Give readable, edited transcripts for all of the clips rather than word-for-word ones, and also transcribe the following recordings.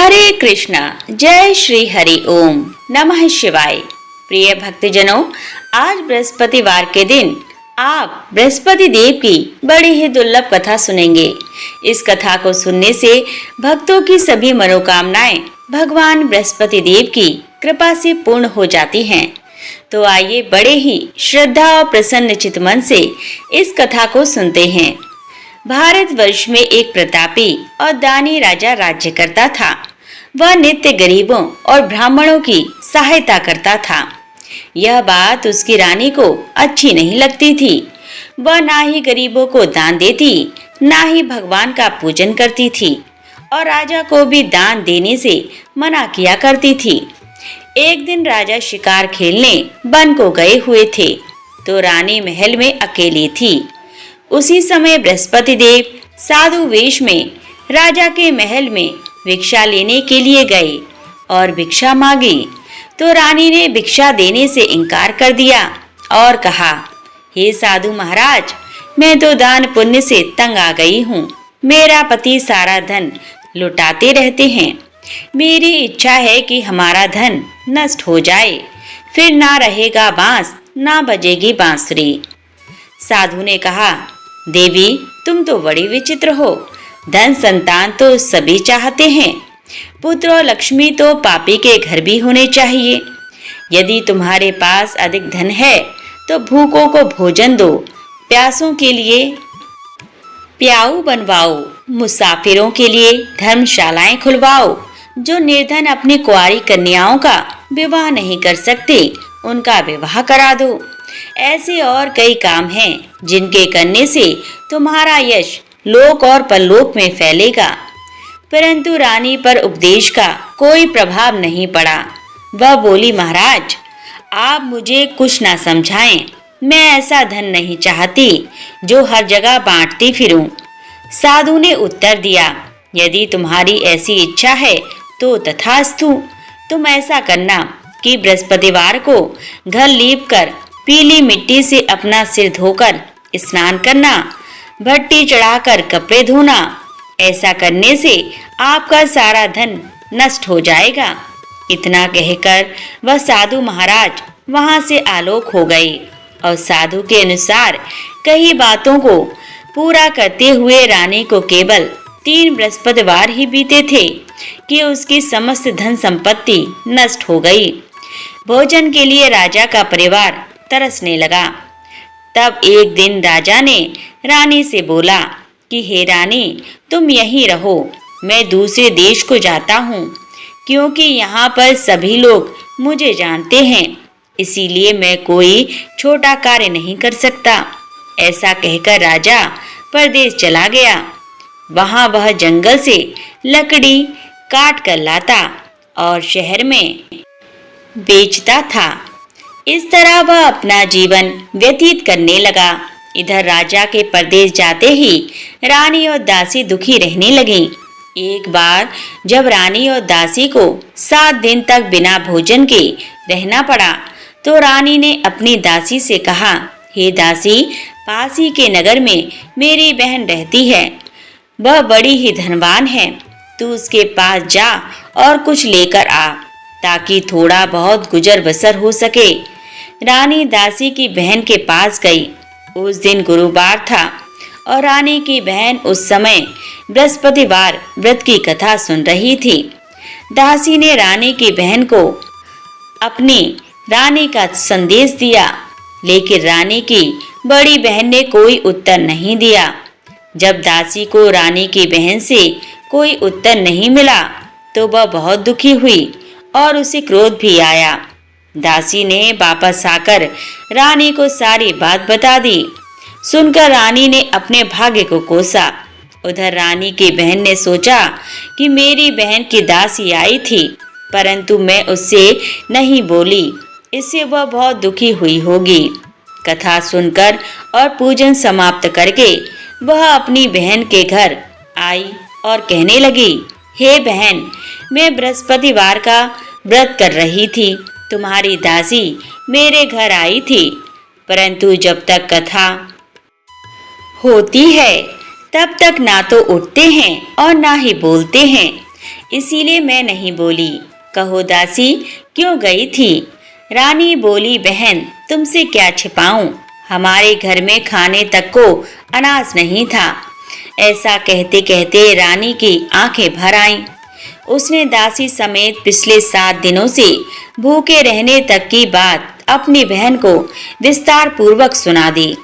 हरे कृष्णा, जय श्री हरि ओम नमः शिवाय। प्रिय भक्तजनों, आज बृहस्पतिवार के दिन आप बृहस्पति देव की बड़ी ही दुर्लभ कथा सुनेंगे। इस कथा को सुनने से भक्तों की सभी मनोकामनाएं भगवान बृहस्पति देव की कृपा से पूर्ण हो जाती हैं। तो आइए बड़े ही श्रद्धा और प्रसन्न चित्त मन से इस कथा को सुनते हैं। भारतवर्ष में एक प्रतापी और दानी राजा राज्य करता था। वह नित्य गरीबों और ब्राह्मणों की सहायता करता था। यह बात उसकी रानी को अच्छी नहीं लगती थी। वह ना ही गरीबों को दान देती, ना ही भगवान का पूजन करती थी और राजा को भी दान देने से मना किया करती थी। एक दिन राजा शिकार खेलने वन को गए हुए थे, तो रानी महल में अकेली थी। उसी समय बृहस्पति देव साधु वेश में राजा के महल में भिक्षा लेने के लिए गए और भिक्षा मांगी। तो रानी ने भिक्षा देने से इनकार कर दिया और कहा, हे साधु महाराज, मैं तो दान पुण्य से तंग आ गई हूँ। मेरा पति सारा धन लुटाते रहते हैं। मेरी इच्छा है कि हमारा धन नष्ट हो जाए, फिर ना रहेगा बांस, ना बजेगी बांसुरी। साधु ने कहा, देवी, तुम तो बड़ी विचित्र हो। धन संतान तो सभी चाहते हैं। पुत्र और लक्ष्मी तो पापी के घर भी होने चाहिए। यदि तुम्हारे पास अधिक धन है तो भूखों को भोजन दो, प्यासों के लिए प्याऊ बनवाओ, मुसाफिरों के लिए धर्मशालाएं खुलवाओ। जो निर्धन अपनी कुंवारी कन्याओं का विवाह नहीं कर सकते, उनका विवाह करा दो। ऐसे और कई काम हैं जिनके करने से तुम्हारा यश लोक और परलोक में फैलेगा। परंतु रानी पर उपदेश का कोई प्रभाव नहीं पड़ा। वह बोली, महाराज, आप मुझे कुछ ना समझाएं। मैं ऐसा धन नहीं चाहती जो हर जगह बांटती फिरूं। साधु ने उत्तर दिया, यदि तुम्हारी ऐसी इच्छा है तो तथास्तु। तुम ऐसा करना कि बृहस्पतिवार को घर लीप कर पीली मिट्टी से अपना सिर धोकर स्नान करना, भट्टी चढ़ाकर कपड़े धोना। ऐसा करने से आपका सारा धन नष्ट हो जाएगा। इतना कहकर वह साधु महाराज वहां से आलोक हो गए और साधु के अनुसार कई बातों को पूरा करते हुए रानी को केवल 3 बृहस्पतिवार ही बीते थे कि उसकी समस्त धन संपत्ति नष्ट हो गई। भोजन के लिए राजा का परिवार तरसने लगा। तब एक दिन राजा ने रानी से बोला कि हे रानी, तुम यहीं रहो, मैं दूसरे देश को जाता हूँ, क्योंकि यहाँ पर सभी लोग मुझे जानते हैं, इसीलिए मैं कोई छोटा कार्य नहीं कर सकता। ऐसा कहकर राजा परदेश चला गया। वहाँ वह जंगल से लकड़ी काट कर लाता और शहर में बेचता था। इस तरह वह अपना जीवन व्यतीत करने लगा। इधर राजा के परदेश जाते ही रानी और दासी दुखी रहने लगी। एक बार जब रानी और दासी को 7 दिन तक बिना भोजन के रहना पड़ा, तो रानी ने अपनी दासी से कहा, हे दासी, पास ही के नगर में मेरी बहन रहती है। वह बड़ी ही धनवान है। तू उसके पास जा और कुछ लेकर आ, ताकि थोड़ा बहुत गुजर बसर हो सके। रानी दासी की बहन के पास गई। उस दिन गुरुवार था और रानी की बहन उस समय बृहस्पतिवार व्रत की कथा सुन रही थी। दासी ने रानी की बहन को अपनी रानी का संदेश दिया, लेकिन रानी की बड़ी बहन ने कोई उत्तर नहीं दिया। जब दासी को रानी की बहन से कोई उत्तर नहीं मिला, तो वह बहुत दुखी हुई और उसे क्रोध भी आया। दासी ने वापस आकर रानी को सारी बात बता दी। सुनकर रानी ने अपने भाग्य को कोसा। उधर रानी की बहन ने सोचा कि मेरी बहन की दासी आई थी, परंतु मैं उससे नहीं बोली, इससे वह बहुत दुखी हुई होगी। कथा सुनकर और पूजन समाप्त करके वह अपनी बहन के घर आई और कहने लगी, हे बहन, मैं बृहस्पतिवार का व्रत कर रही थी। तुम्हारी दासी मेरे घर आई थी, परंतु जब तक कथा होती है तब तक ना तो उठते हैं और ना ही बोलते हैं। इसीलिए मैं नहीं बोली। कहो दासी, क्यों गई थी? रानी बोली, बहन तुमसे क्या छिपाऊं, हमारे घर में खाने तक को अनाज नहीं था। ऐसा कहते कहते रानी की आंखें भर आईं। उसने दासी समेत पिछले 7 दिनों से भूखे रहने तक की बात अपनी बहन को विस्तार पूर्वक सुना दी।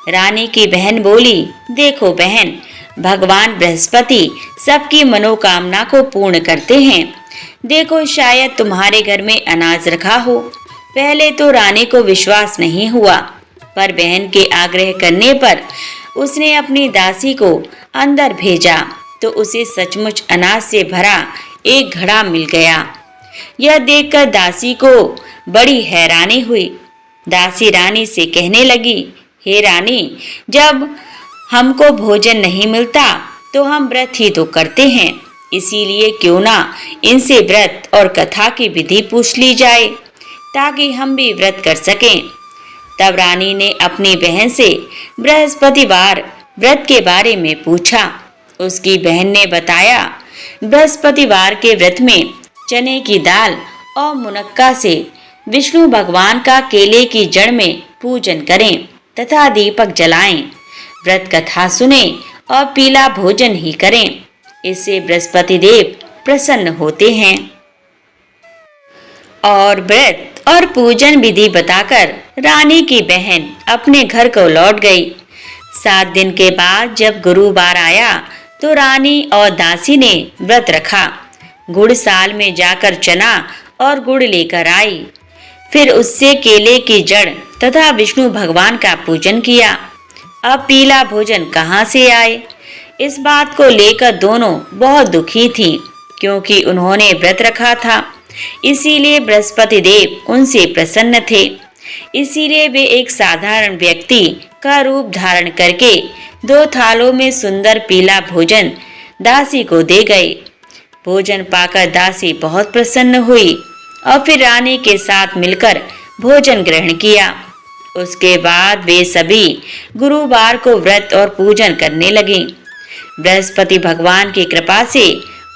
रानी की बहन बोली, देखो बहन, भगवान बृहस्पति सबकी मनोकामना को पूर्ण करते हैं। देखो शायद तुम्हारे घर में अनाज रखा हो। पहले तो रानी को विश्वास नहीं हुआ, पर बहन के आग्रह करने पर उसने अपनी दासी को अंदर भेजा तो उसे सचमुच अनाज से भरा एक घड़ा मिल गया। यह देखकर दासी को बड़ी हैरानी हुई। दासी रानी से कहने लगी, हे रानी, जब हमको भोजन नहीं मिलता तो हम व्रत ही तो करते हैं, इसीलिए क्यों ना इनसे व्रत और कथा की विधि पूछ ली जाए ताकि हम भी व्रत कर सकें। तब रानी ने अपनी बहन से बृहस्पतिवार व्रत के बारे में पूछा। उसकी बहन ने बताया, बृहस्पतिवार के व्रत में चने की दाल और मुनक्का से विष्णु भगवान का केले की जड़ में पूजन करें तथा दीपक जलाएं, व्रत कथा सुने और पीला भोजन ही करें। इससे बृहस्पति देव प्रसन्न होते हैं। और व्रत और पूजन विधि बताकर रानी की बहन अपने घर को लौट गई। 7 दिन के बाद जब गुरुवार आया तो रानी और दासी ने व्रत रखा। गुड़साल में जाकर चना और गुड़ लेकर आई। फिर उससे केले की जड़ तथा विष्णु भगवान का पूजन किया। अब पीला भोजन कहाँ से आए? इस बात को लेकर दोनों बहुत दुखी थीं, क्योंकि उन्होंने व्रत रखा था। इसीलिए बृहस्पति देव उनसे प्रसन्न थे। इसीलिए वे एक साधारण व्यक्ति का रूप धारण करके 2 थालों में सुंदर पीला भोजन दासी को दे गए। भोजन पाकर दासी बहुत प्रसन्न हुई और फिर रानी के साथ मिलकर भोजन ग्रहण किया। उसके बाद वे सभी गुरुवार को व्रत और पूजन करने लगी। बृहस्पति भगवान की कृपा से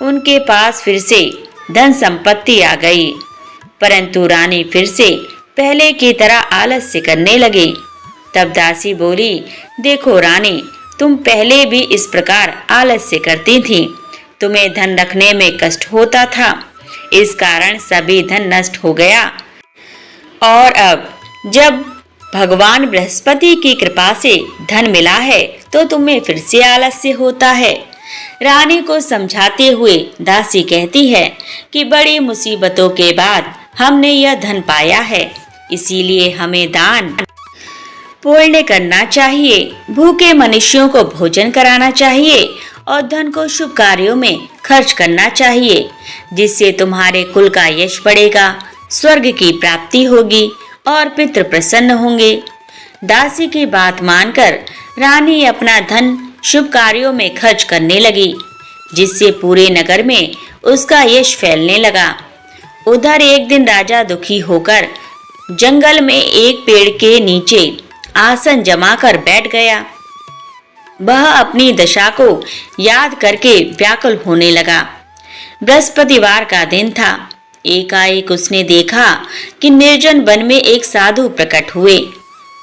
उनके पास फिर से धन संपत्ति आ गई, परंतु रानी फिर से पहले की तरह आलस्य करने लगी। तब दासी बोली, देखो रानी, तुम पहले भी इस प्रकार आलस्य करती थी। तुम्हें धन रखने में कष्ट होता था, इस कारण सभी धन नष्ट हो गया। और अब जब भगवान बृहस्पति की कृपा से धन मिला है तो तुम्हें फिर से आलस्य होता है। रानी को समझाते हुए दासी कहती है कि बड़ी मुसीबतों के बाद हमने यह धन पाया है, इसीलिए हमें दान पुण्य करना चाहिए, भूखे मनुष्यों को भोजन कराना चाहिए और धन को शुभ कार्यों में खर्च करना चाहिए, जिससे तुम्हारे कुल का यश बढ़ेगा, स्वर्ग की प्राप्ति होगी और पितृ प्रसन्न होंगे। दासी की बात मानकर रानी अपना धन शुभ कार्यों में खर्च करने लगी, जिससे पूरे नगर में उसका यश फैलने लगा। उधर एक दिन राजा दुखी होकर जंगल में एक पेड़ के नीचे आसन जमाकर बैठ गया। वह अपनी दशा को याद करके व्याकुल होने लगा। बृहस्पतिवार का दिन था। एकाएक उसने देखा कि निर्जन वन में एक साधु प्रकट हुए।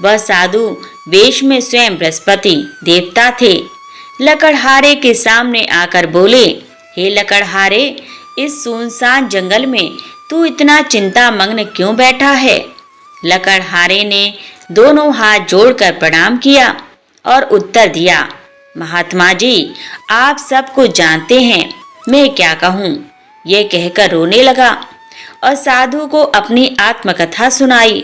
वह साधु वेश में स्वयं बृहस्पति देवता थे। लकड़हारे के सामने आकर बोले, हे लकड़हारे, इस सुनसान जंगल में तू इतना चिंता मग्न क्यों बैठा है? लकड़हारे ने दोनों हाथ जोड़कर प्रणाम किया और उत्तर दिया, महात्मा जी, आप सब कुछ जानते हैं, मैं क्या कहूँ। ये कहकर रोने लगा और साधु को अपनी आत्मकथा सुनाई।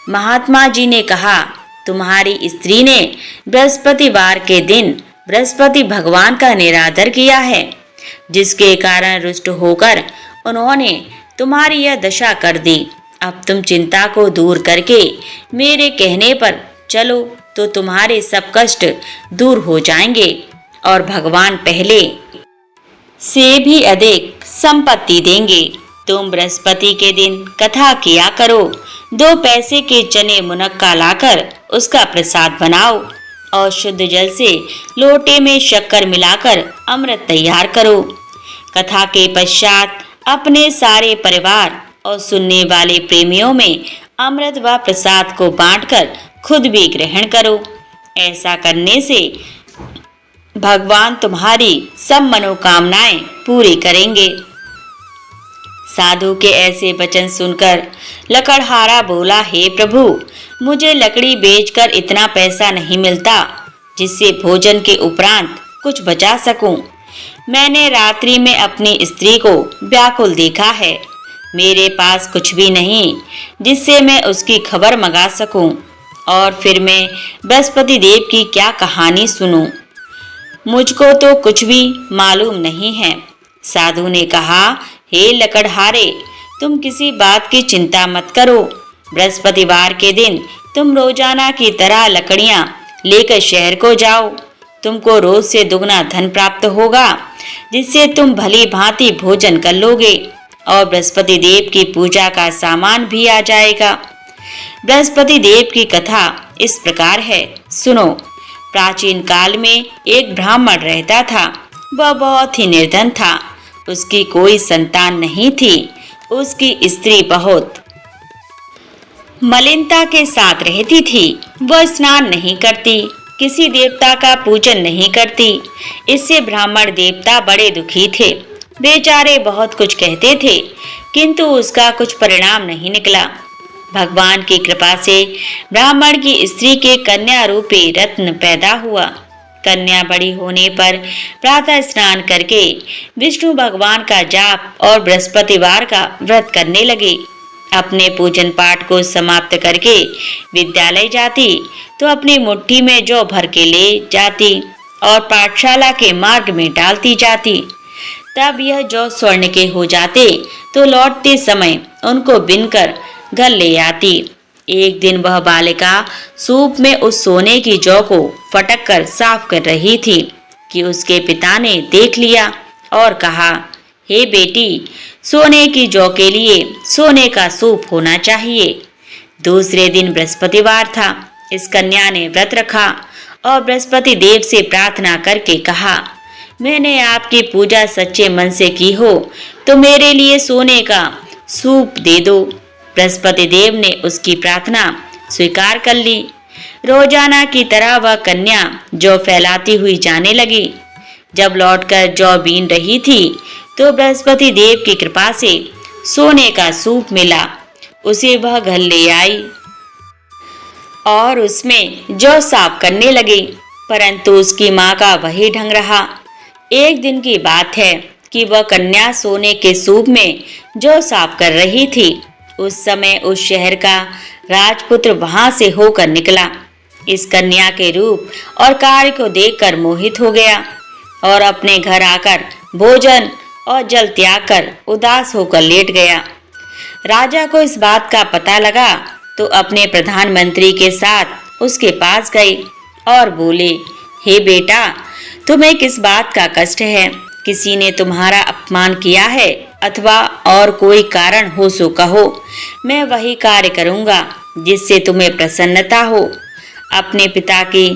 महात्मा जी ने कहा, तुम्हारी स्त्री ने बृहस्पतिवार के दिन बृहस्पति भगवान का निरादर किया है, जिसके कारण रुष्ट होकर उन्होंने तुम्हारी यह दशा कर दी। अब तुम चिंता को दूर करके मेरे कहने पर चलो तो तुम्हारे सब कष्ट दूर हो जाएंगे और भगवान पहले से भी अधिक संपत्ति देंगे। तुम बृहस्पति के दिन कथा किया करो। 2 पैसे के चने मुनक्का लाकर उसका प्रसाद बनाओ और शुद्ध जल से लोटे में शक्कर मिलाकर अमृत तैयार करो। कथा के पश्चात अपने सारे परिवार और सुनने वाले प्रेमियों में अमृत व प्रसाद को बांटकर खुद भी ग्रहण करो। ऐसा करने से भगवान तुम्हारी सब मनोकामनाएं पूरी करेंगे। साधु के ऐसे वचन सुनकर लकड़हारा बोला, हे प्रभु, मुझे लकड़ी बेचकर इतना पैसा नहीं मिलता जिससे भोजन के उपरांत कुछ बचा सकूं। मैंने रात्रि में अपनी स्त्री को व्याकुल देखा है। मेरे पास कुछ भी नहीं जिससे मैं उसकी खबर मंगा सकूं और फिर मैं बृहस्पति देव की क्या कहानी सुनूं। मुझको तो कुछ भी मालूम नहीं है। साधु ने कहा, हे लकड़हारे, तुम किसी बात की चिंता मत करो। बृहस्पतिवार के दिन तुम रोजाना की तरह लकड़ियां लेकर शहर को जाओ। तुमको रोज से दुगना धन प्राप्त होगा जिससे तुम भली भांति भोजन कर लोगे और बृहस्पति देव की पूजा का सामान भी आ जाएगा। बृहस्पति देव की कथा इस प्रकार है, सुनो। प्राचीन काल में एक ब्राह्मण रहता था। वह बहुत ही निर्धन था। उसकी कोई संतान नहीं थी। उसकी स्त्री बहुत मलिनता के साथ रहती थी। वह स्नान नहीं करती, किसी देवता का पूजन नहीं करती। इससे ब्राह्मण देवता बड़े दुखी थे। बेचारे बहुत कुछ कहते थे किंतु उसका कुछ परिणाम नहीं निकला। भगवान की कृपा से ब्राह्मण की स्त्री के कन्या रूपी रत्न पैदा हुआ। कन्या बड़ी होने पर प्रातः स्नान करके विष्णु भगवान का जाप और बृहस्पतिवार का व्रत करने लगी। अपने पूजन पाठ को समाप्त करके विद्यालय जाती तो अपनी मुट्ठी में जौ भर के ले जाती और पाठशाला के मार्ग में डालती जाती। तब यह जौ स्वर्ण के हो जाते तो लौटते समय उनको बिनकर घर ले आती। एक दिन वह बालिका सूप में उस सोने की जौ को फटक कर साफ कर रही थी कि उसके पिता ने देख लिया और कहा, हे बेटी, सोने की जौ के लिए सोने का सूप होना चाहिए। दूसरे दिन बृहस्पतिवार था। इस कन्या ने व्रत रखा और बृहस्पति देव से प्रार्थना करके कहा, मैंने आपकी पूजा सच्चे मन से की हो तो मेरे लिए सोने का सूप दे दो। बृहस्पति देव ने उसकी प्रार्थना स्वीकार कर ली। रोजाना की तरह वह कन्या जौ फैलाती हुई जाने लगी। जब लौटकर जौ बीन रही थी तो बृहस्पति देव की कृपा से सोने का सूप मिला। उसे वह घर ले आई और उसमें जौ साफ करने लगी, परंतु उसकी माँ का वही ढंग रहा। एक दिन की बात है कि वह कन्या सोने के सूप में जौ साफ कर रही थी। उस समय उस शहर का राजपुत्र वहां से होकर निकला। इस कन्या के रूप और कार्य को देखकर मोहित हो गया और अपने घर आकर भोजन और जल त्याग कर उदास होकर लेट गया। राजा को इस बात का पता लगा तो अपने प्रधानमंत्री के साथ उसके पास गए और बोले, हे बेटा, तुम्हें किस बात का कष्ट है? किसी ने तुम्हारा अपमान किया है अथवा और कोई कारण हो सो कहो। मैं वही कार्य करूंगा जिससे तुम्हें प्रसन्नता हो। अपने पिता की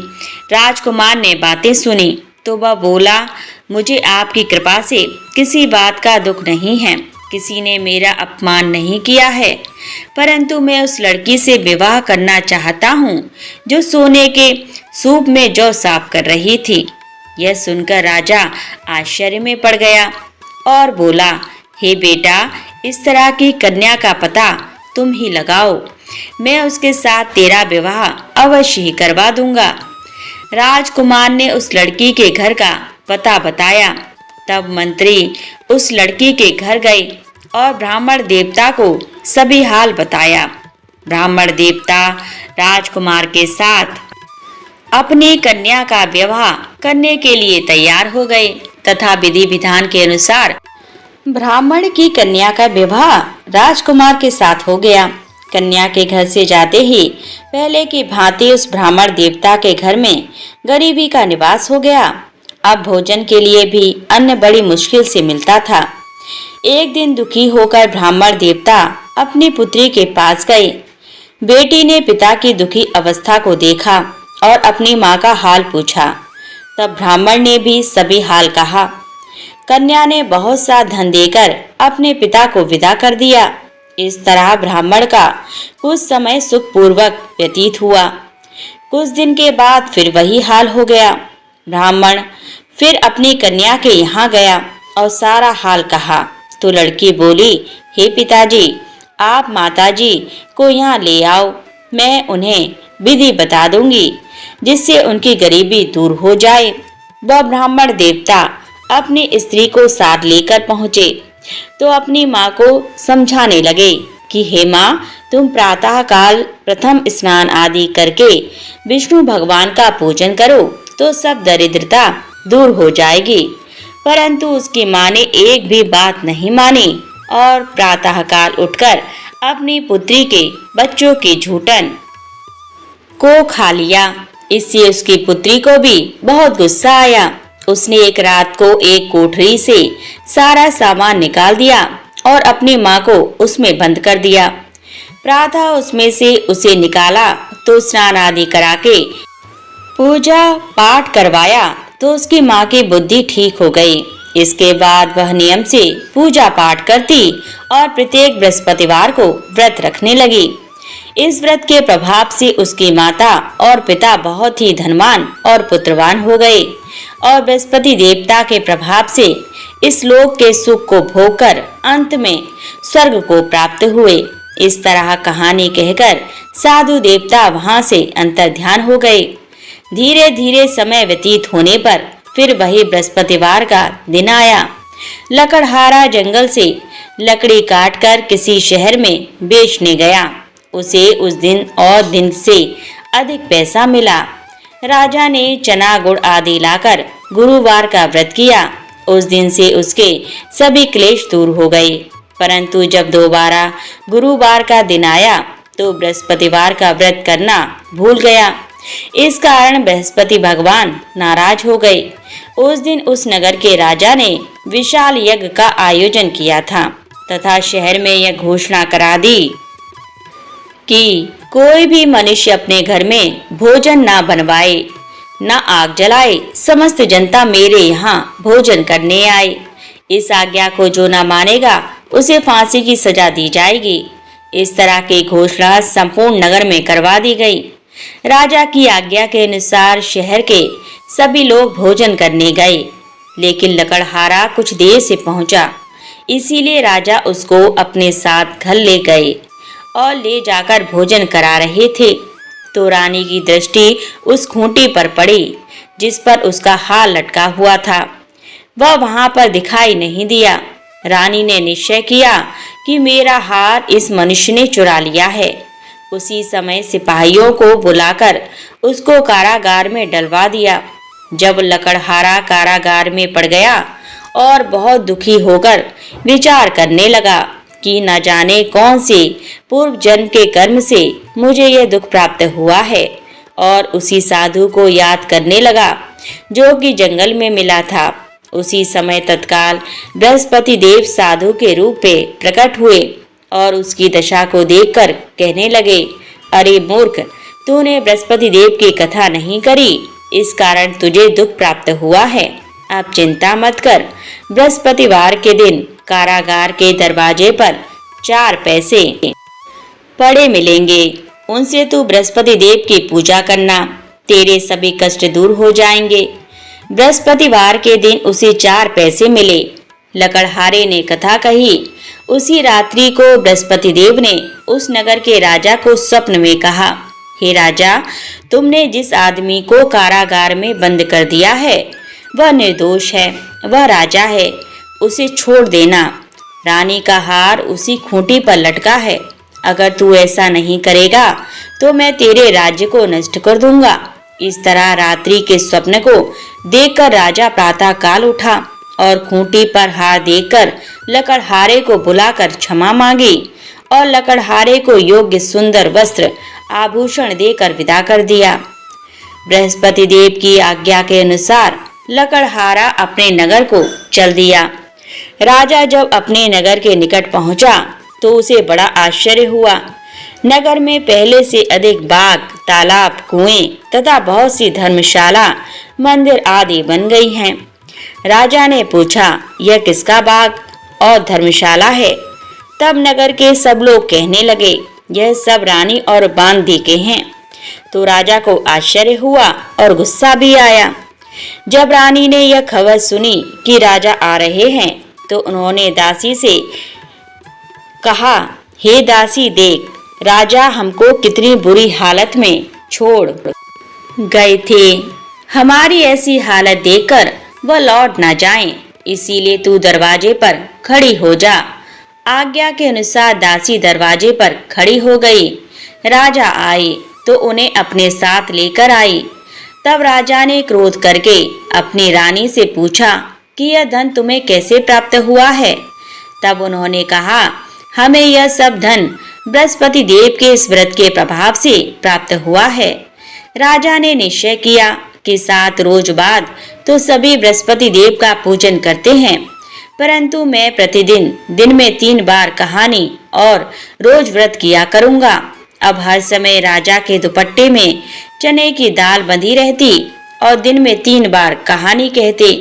राजकुमार ने बातें सुनी तो वह बोला, मुझे आपकी कृपा से किसी बात का दुख नहीं है। किसी ने मेरा अपमान नहीं किया है, परंतु मैं उस लड़की से विवाह करना चाहता हूँ जो सोने के सूप में जौ साफ कर रही थी। यह सुनकर राजा आश्चर्य में पड़ गया और बोला, हे बेटा, इस तरह की कन्या का पता तुम ही लगाओ। मैं उसके साथ तेरा विवाह अवश्य ही करवा दूंगा। राजकुमार ने उस लड़की के घर का पता बताया। तब मंत्री उस लड़की के घर गए और ब्राह्मण देवता को सभी हाल बताया। ब्राह्मण देवता राजकुमार के साथ अपनी कन्या का विवाह करने के लिए तैयार हो गए तथा विधि विधान के अनुसार ब्राह्मण की कन्या का विवाह राजकुमार के साथ हो गया। कन्या के घर से जाते ही पहले की भांति उस ब्राह्मण देवता के घर में गरीबी का निवास हो गया। अब भोजन के लिए भी अन्न बड़ी मुश्किल से मिलता था। एक दिन दुखी होकर ब्राह्मण देवता अपनी पुत्री के पास गए। बेटी ने पिता की दुखी अवस्था को देखा और अपनी माँ का हाल पूछा। तब ब्राह्मण ने भी सभी हाल कहा। कन्या ने बहुत सा धन देकर अपने पिता को विदा कर दिया। इस तरह ब्राह्मण का कुछ समय सुखपूर्वक व्यतीत हुआ। कुछ दिन के बाद फिर वही हाल हो गया। ब्राह्मण फिर अपनी कन्या के यहाँ गया और सारा हाल कहा तो लड़की बोली, हे पिताजी, आप माताजी को यहाँ ले आओ, मैं उन्हें विधि बता दूंगी जिससे उनकी गरीबी दूर हो जाए। वह ब्राह्मण देवता अपनी स्त्री को साथ लेकर पहुँचे तो अपनी माँ को समझाने लगे कि हे माँ, तुम प्रातः काल प्रथम स्नान आदि करके विष्णु भगवान का पूजन करो तो सब दरिद्रता दूर हो जाएगी। परंतु उसकी माँ ने एक भी बात नहीं मानी और प्रातः काल उठकर अपनी पुत्री के बच्चों की झूठन को खा लिया। इससे उसकी पुत्री को भी बहुत गुस्सा आया। उसने एक रात को एक कोठरी से सारा सामान निकाल दिया और अपनी माँ को उसमें बंद कर दिया। प्रातः उसमें से उसे निकाला तो स्नान आदि करा के पूजा पाठ करवाया तो उसकी माँ की बुद्धि ठीक हो गई। इसके बाद वह नियम से पूजा पाठ करती और प्रत्येक बृहस्पतिवार को व्रत रखने लगी। इस व्रत के प्रभाव से उसकी माता और पिता बहुत ही धनवान और पुत्रवान हो गए और बृहस्पति देवता के प्रभाव से इस लोक के सुख को भोगकर अंत में स्वर्ग को प्राप्त हुए। इस तरह कहानी कहकर साधु देवता वहां से अंतर्ध्यान हो गए। धीरे धीरे समय व्यतीत होने पर फिर वही बृहस्पतिवार का दिन आया। लकड़हारा जंगल से लकड़ी काटकर किसी शहर में बेचने गया। उसे उस दिन और दिन से अधिक पैसा मिला। राजा ने चना गुड़ आदि लाकर गुरुवार का व्रत किया। उस दिन से उसके सभी क्लेश दूर हो गए। परंतु जब दोबारा गुरुवार का दिन आया तो बृहस्पतिवार का व्रत करना भूल गया। इस कारण बृहस्पति भगवान नाराज हो गए। उस दिन उस नगर के राजा ने विशाल यज्ञ का आयोजन किया था तथा शहर में यह घोषणा करा दी कि कोई भी मनुष्य अपने घर में भोजन ना बनवाए, न आग जलाए। समस्त जनता मेरे यहाँ भोजन करने आए। इस आज्ञा को जो न मानेगा उसे फांसी की सजा दी जाएगी। इस तरह की घोषणा संपूर्ण नगर में करवा दी गई। राजा की आज्ञा के अनुसार शहर के सभी लोग भोजन करने गए, लेकिन लकड़हारा कुछ देर से पहुंचा। इसीलिए राजा उसको अपने साथ घर ले गए और ले जाकर भोजन करा रहे थे तो रानी की दृष्टि उस खूंटी पर पड़ी जिस पर उसका हार लटका हुआ था। वह वहां पर दिखाई नहीं दिया। रानी ने निश्चय किया कि मेरा हार इस मनुष्य ने चुरा लिया है। उसी समय सिपाहियों को बुलाकर उसको कारागार में डलवा दिया। जब लकड़हारा कारागार में पड़ गया और बहुत दुखी होकर विचार करने लगा कि न जाने कौन से पूर्व जन्म के कर्म से मुझे यह दुख प्राप्त हुआ है, और उसी साधु को याद करने लगा जो कि जंगल में मिला था। उसी समय तत्काल बृहस्पति देव साधु के रूप में प्रकट हुए और उसकी दशा को देखकर कहने लगे, अरे मूर्ख, तूने बृहस्पति देव की कथा नहीं करी, इस कारण तुझे दुख प्राप्त हुआ है। अब चिंता मत कर। बृहस्पतिवार के दिन कारागार के दरवाजे पर 4 पैसे पड़े मिलेंगे। उनसे तू बृहस्पति देव की पूजा करना, तेरे सभी कष्ट दूर हो जाएंगे। बृहस्पतिवार के दिन उसे 4 पैसे मिले। लकड़हारे ने कथा कही। उसी रात्रि को बृहस्पति देव ने उस नगर के राजा को स्वप्न में कहा, हे राजा, तुमने जिस आदमी को कारागार में बंद कर दिया है वह निर्दोष है, वह राजा है, उसे छोड़ देना। रानी का हार उसी खूंटी पर लटका है। अगर तू ऐसा नहीं करेगा तो मैं तेरे राज्य को नष्ट कर दूंगा। इस तरह रात्रि के स्वप्न को देखकर राजा प्रातः काल उठा और खूंटी पर हार देखकर लकड़हारे को बुलाकर क्षमा मांगी और लकड़हारे को योग्य सुंदर वस्त्र आभूषण देकर विदा कर दिया। बृहस्पति देव की आज्ञा के अनुसार लकड़हारा अपने नगर को चल दिया। राजा जब अपने नगर के निकट पहुंचा तो उसे बड़ा आश्चर्य हुआ। नगर में पहले से अधिक बाग, तालाब, कुएं तथा बहुत सी धर्मशाला, मंदिर आदि बन गई हैं। राजा ने पूछा, यह किसका बाग और धर्मशाला है? तब नगर के सब लोग कहने लगे, यह सब रानी और बांदी के हैं। तो राजा को आश्चर्य हुआ और गुस्सा भी आया। जब रानी ने यह खबर सुनी कि राजा आ रहे हैं, तो उन्होंने दासी से कहा, हे दासी, देख, राजा हमको कितनी बुरी हालत में छोड़ गए थे। हमारी ऐसी हालत देखकर वह लौट ना जाएं, इसीलिए तू दरवाजे पर खड़ी हो जा। आज्ञा के अनुसार दासी दरवाजे पर खड़ी हो गई। राजा आए तो उन्हें अपने साथ लेकर आई। तब राजा ने क्रोध करके अपनी रानी से पूछा कि यह धन तुम्हें कैसे प्राप्त हुआ है? तब उन्होंने कहा, हमें यह सब धन बृहस्पति देव के इस व्रत के प्रभाव से प्राप्त हुआ है। राजा ने निश्चय किया कि 7 रोज बाद तो सभी बृहस्पति देव का पूजन करते हैं, परंतु मैं प्रतिदिन दिन में 3 बार कहानी और रोज व्रत किया करूंगा। अब हर समय राजा के दुपट्टे में चने की दाल बंधी रहती और दिन में 3 बार कहानी कहते।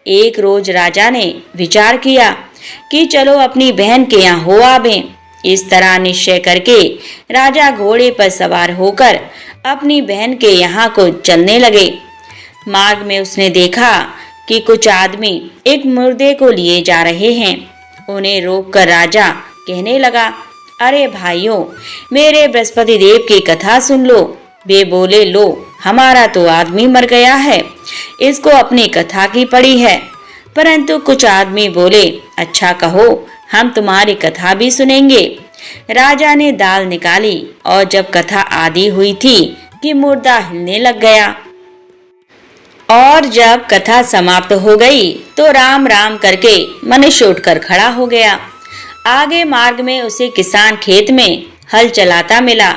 एक रोज राजा ने विचार किया कि चलो अपनी बहन के यहाँ हो आवें। इस तरह निश्चय करके राजा घोड़े पर सवार होकर अपनी बहन के यहाँ को चलने लगे। मार्ग में उसने देखा कि कुछ आदमी एक मुर्दे को लिए जा रहे हैं। उन्हें रोककर राजा कहने लगा, अरे भाइयों, मेरे बृहस्पति देव की कथा सुन लो। वे बोले, लो, हमारा तो आदमी मर गया है, इसको अपनी कथा की पड़ी है। परंतु कुछ आदमी बोले, अच्छा कहो, हम तुम्हारी कथा भी सुनेंगे। राजा ने दाल निकाली और जब कथा आदि हुई थी कि मुर्दा हिलने लग गया। और जब कथा समाप्त हो गई तो राम राम करके मनुष्य उठकर खड़ा हो गया। आगे मार्ग में उसे किसान खेत में हल चलाता मिला।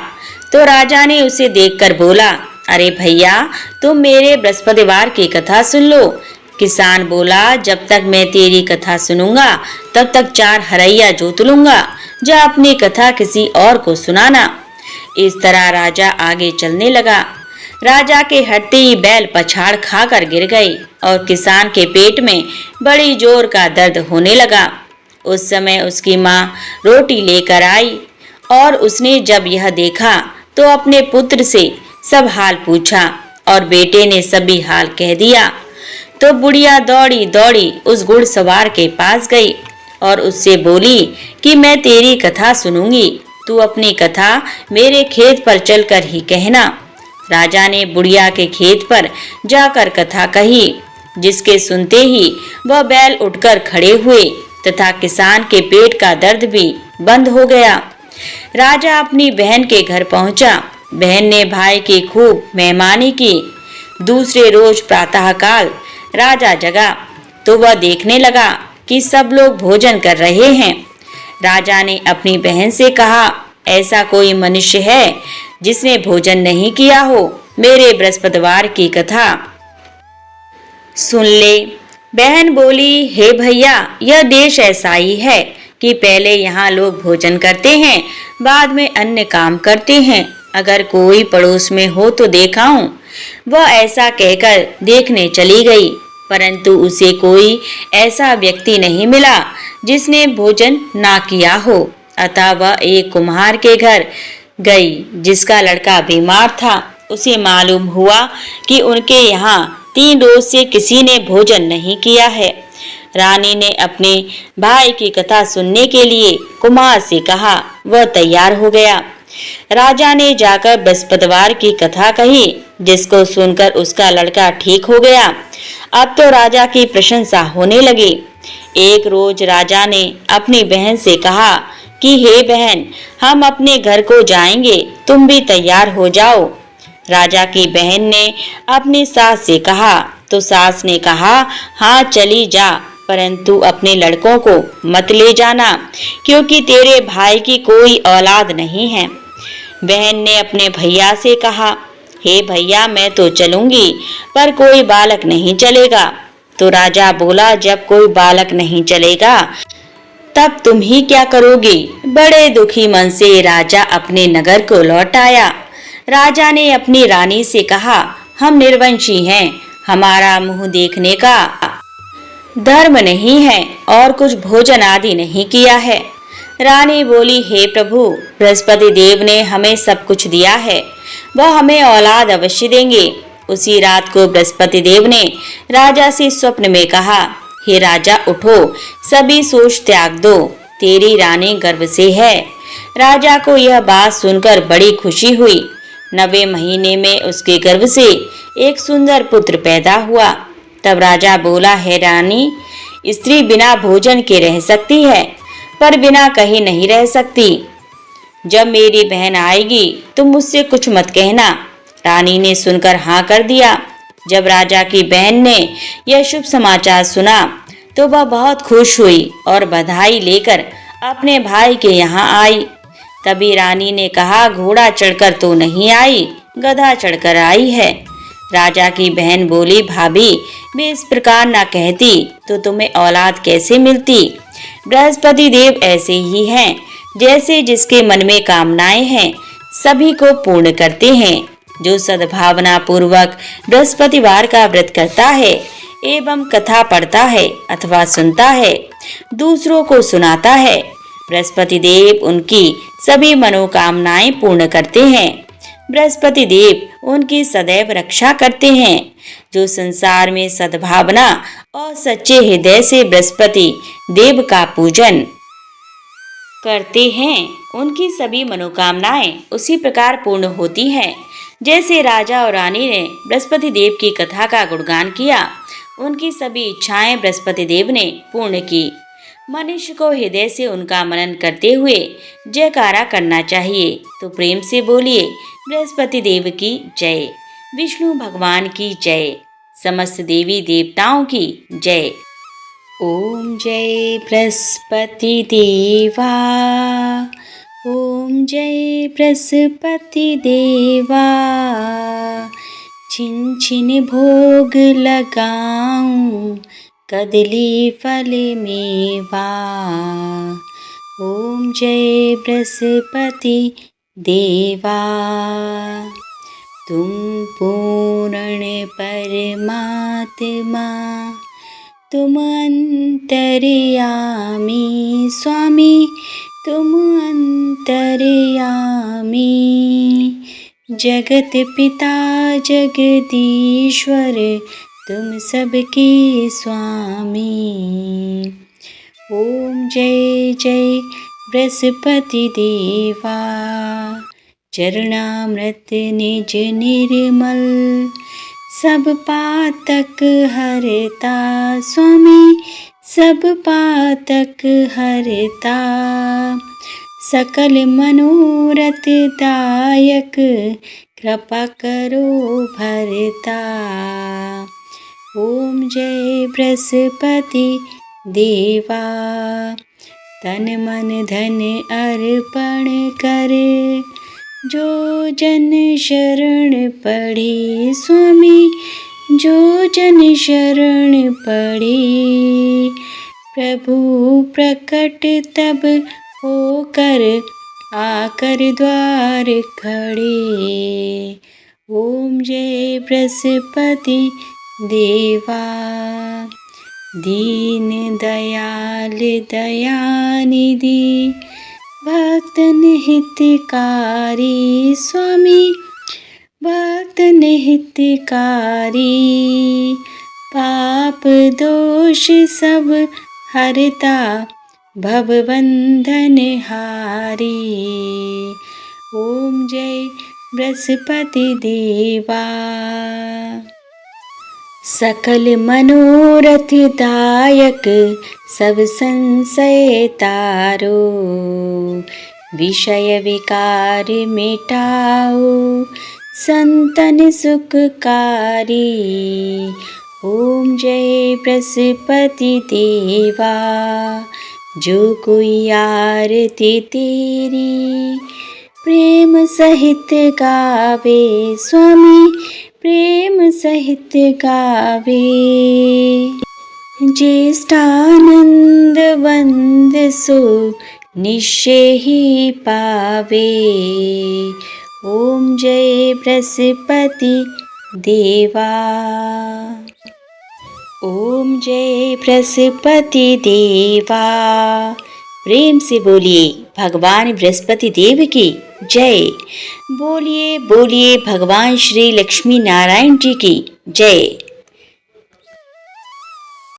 तो राजा ने उसे देखकर बोला, अरे भैया, तुम मेरे बृहस्पतिवार की कथा सुन लो। किसान बोला, जब तक मैं तेरी कथा सुनूंगा तब तक 4 हरैया जोत लूंगा। जा अपनी कथा किसी और को सुनाना। इस तरह राजा आगे चलने लगा। राजा के हटते ही बैल पछाड़ खाकर गिर गए और किसान के पेट में बड़ी जोर का दर्द होने लगा। उस समय उसकी माँ रोटी लेकर आई और उसने जब यह देखा तो अपने पुत्र से सब हाल पूछा और बेटे ने सभी हाल कह दिया। तो बुढ़िया दौड़ी दौड़ी उस घुड़सवार के पास गई और उससे बोली कि मैं तेरी कथा सुनूंगी, तू अपनी कथा मेरे खेत पर चलकर ही कहना। राजा ने बुढ़िया के खेत पर जाकर कथा कही, जिसके सुनते ही वह बैल उठकर खड़े हुए तथा किसान के पेट का दर्द भी बंद हो गया। राजा अपनी बहन के घर पहुंचा। बहन ने भाई की खूब मेहमानी की। दूसरे रोज प्रातःकाल राजा जगा तो वह देखने लगा कि सब लोग भोजन कर रहे हैं। राजा ने अपनी बहन से कहा, ऐसा कोई मनुष्य है जिसने भोजन नहीं किया हो? मेरे बृहस्पतिवार की कथा सुन ले। बहन बोली, हे भैया, यह देश ऐसा ही है कि पहले यहाँ लोग भोजन करते हैं, बाद में अन्य काम करते हैं। अगर कोई पड़ोस में हो तो देखाऊं। वह ऐसा कहकर देखने चली गई, परंतु उसे कोई ऐसा व्यक्ति नहीं मिला जिसने भोजन ना किया हो। अतः वह एक कुम्हार के घर गई जिसका लड़का बीमार था। उसे मालूम हुआ कि उनके यहाँ 3 रोज से किसी ने भोजन नहीं किया है। रानी ने अपने भाई की कथा सुनने के लिए कुम्हार से कहा। वह तैयार हो गया। राजा ने जाकर बृहस्पतिवार की कथा कही, जिसको सुनकर उसका लड़का ठीक हो गया। अब तो राजा की प्रशंसा होने लगी। एक रोज राजा ने अपनी बहन से कहा कि हे बहन, हम अपने घर को जाएंगे, तुम भी तैयार हो जाओ। राजा की बहन ने अपनी सास से कहा तो सास ने कहा, हाँ चली जा, परंतु अपने लड़कों को मत ले जाना, क्योंकि तेरे भाई की कोई औलाद नहीं है। बहन ने अपने भैया से कहा, हे भैया, मैं तो चलूंगी, पर कोई बालक नहीं चलेगा। तो राजा बोला, जब कोई बालक नहीं चलेगा तब तुम ही क्या करोगी? बड़े दुखी मन से राजा अपने नगर को लौट आया। राजा ने अपनी रानी से कहा, हम निर्वंशी हैं, हमारा मुंह देखने का धर्म नहीं है और कुछ भोजन आदि नहीं किया है। रानी बोली, हे प्रभु, बृहस्पति देव ने हमें सब कुछ दिया है, वह हमें औलाद अवश्य देंगे। उसी रात को बृहस्पति देव ने राजा से स्वप्न में कहा, हे राजा, उठो, सभी सोच त्याग दो, तेरी रानी गर्भ से है। राजा को यह बात सुनकर बड़ी खुशी हुई। 9वें महीने में उसके गर्भ से एक सुंदर पुत्र पैदा हुआ। तब राजा बोला, हे रानी, स्त्री बिना भोजन के रह सकती है, पर बिना कहीं नहीं रह सकती। जब मेरी बहन आएगी तुम मुझसे कुछ मत कहना। रानी ने सुनकर हाँ कर दिया। जब राजा की बहन ने यह शुभ समाचार सुना तो वह बहुत खुश हुई और बधाई लेकर अपने भाई के यहाँ आई। तभी रानी ने कहा, घोड़ा चढ़कर तो नहीं आई, गधा चढ़कर आई है। राजा की बहन बोली, भाभी, मैं इस प्रकार ना कहती तो तुम्हें औलाद कैसे मिलती। बृहस्पति देव ऐसे ही हैं, जैसे जिसके मन में कामनाएं हैं सभी को पूर्ण करते हैं। जो सद्भावना पूर्वक बृहस्पतिवार का व्रत करता है एवं कथा पढ़ता है अथवा सुनता है, दूसरों को सुनाता है, बृहस्पति देव उनकी सभी मनोकामनाएं पूर्ण करते हैं। बृहस्पति देव उनकी सदैव रक्षा करते हैं। जो संसार में सद्भावना और सच्चे हृदय से बृहस्पति देव का पूजन करते हैं, उनकी सभी मनोकामनाएं उसी प्रकार पूर्ण होती हैं। जैसे राजा और रानी ने बृहस्पति देव की कथा का गुणगान किया, उनकी सभी इच्छाएं बृहस्पति देव ने पूर्ण की। मनुष्य को हृदय से उनका मनन करते हुए जयकारा करना चाहिए। तो प्रेम से बोलिए, बृहस्पति देव की जय, विष्णु भगवान की जय, समस्त देवी देवताओं की जय। ओम जय बृहस्पति देवा, ओम जय बृहस्पति देवा, छिन छिन भोग लगाऊं कदली फल मेवा। ओम जय बृहस्पति देवा, तुम पूर्ण परमात्मा, तुम अंतर्यामी स्वामी, तुम अंतर्यामी, जगत पिता जगदीश्वर, तुम सबके स्वामी। ओम जय जय बृहस्पति देवा, चरणामृत निज निर्मल, सब पातक हरता स्वामी, सब पातक हरता, सकल मनोरथ दायक, कृपा करो भरता। ओम जय बृहस्पति देवा, तन मन धन अर्पण कर, जो जन शरण पड़े स्वामी, जो जन शरण पड़े, प्रभु प्रकट तब होकर आकर द्वार खड़े। ओम जय बृहस्पति देवा, दीन दयाल दयानिधि, भक्तन हितकारी स्वामी, भक्तन हितकारी, पाप दोष सब हरता, भवबंधन हारी। ओम जय बृहस्पति देवा, सकल मनोरथ दायक, सब संशय तारो, विषय विकार मिटाओ, संतन सुखकारी। ओम जय बृहस्पति देवा, जो कोई आरती तेरी, प्रेम सहित गावे स्वामी, प्रेम सहित गावे, ज्येष्ठानंद वंद सो निश्चय ही पावे। ओम जय बृहस्पति देवा। ओम जय बृहस्पति देवा। प्रेम से बोलिए भगवान बृहस्पति देव की जय। बोलिए बोलिए भगवान श्री लक्ष्मी नारायण जी की जय।